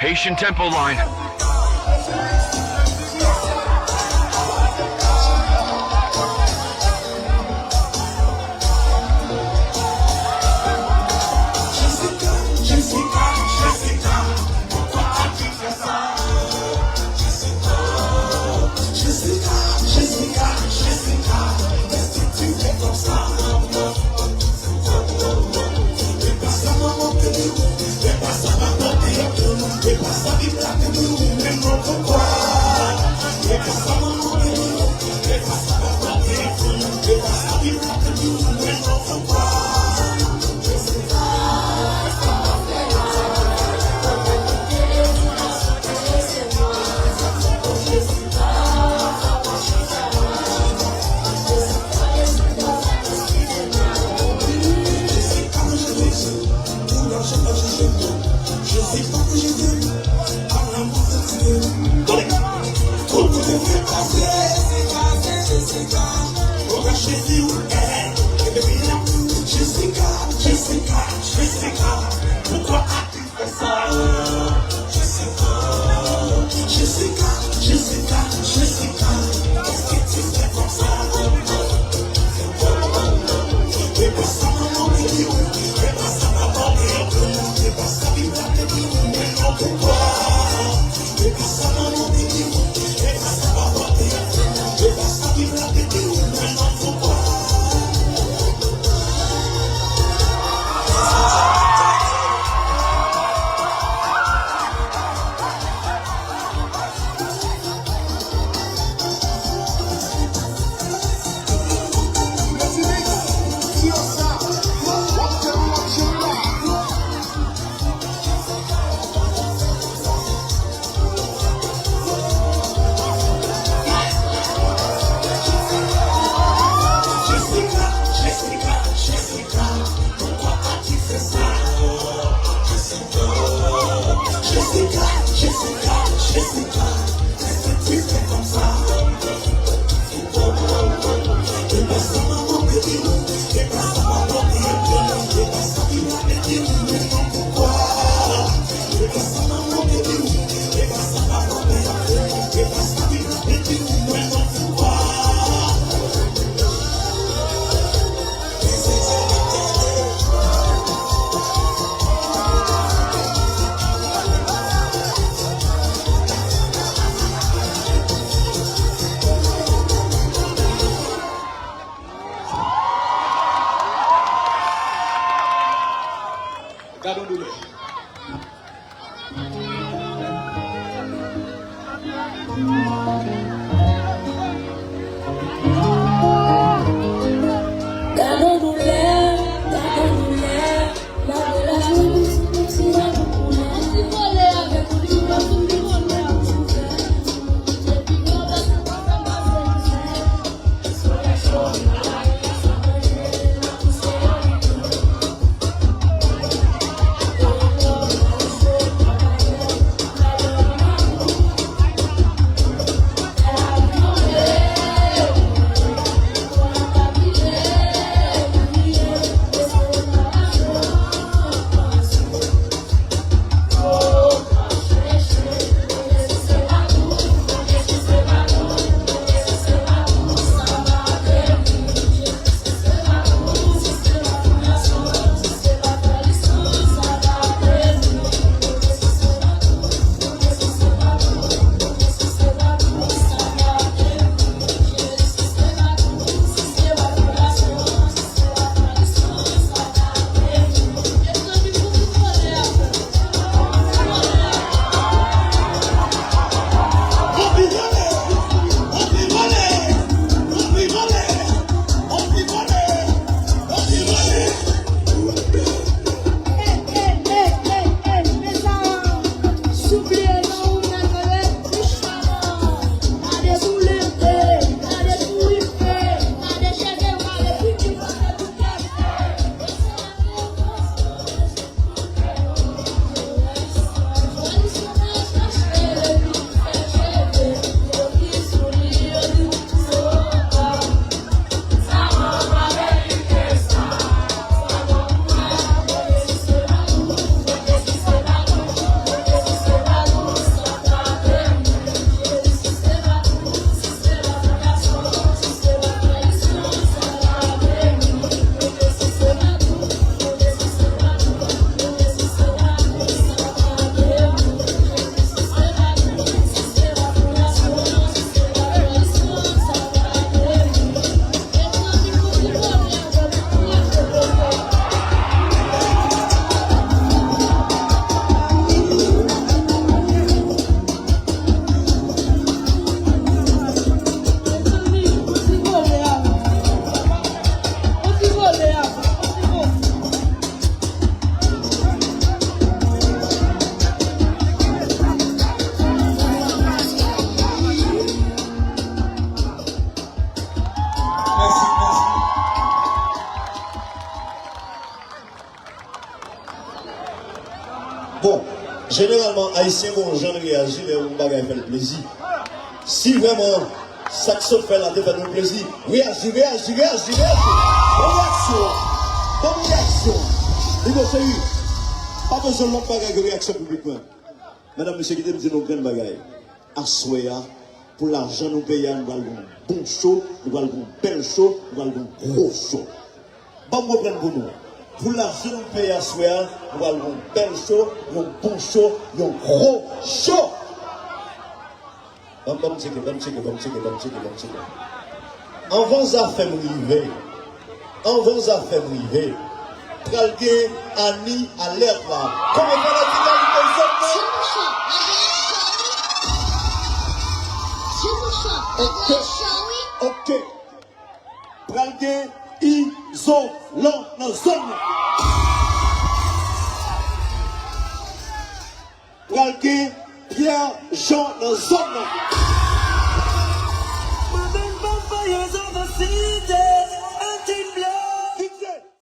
Haitian tempo line. Haïtiens vont jamais réagir et on va faire le plaisir. Si vraiment ça se fait là, fait nous plaisir, réagir. Bonne réaction. Il faut faire. Pas besoin de l'autre bagaille de réaction publiquement. Madame, monsieur, qui te dit nos grandes bagailles. Assoya, pour l'argent nous payons, nous allons bon show, nous allons bel show, nous allons gros show. Bon, vous prenez pour nous. Pour l'argent nous payons, assoya, nous allons bel show, nous bon show, nous gros show. Bon, checker. Avant zafèm rive, tralgué, Annie, alerte là. Comment on va la Ok. Tralgué, isolant dans la zone. Tralgué, Pierre, Jean dans la zone.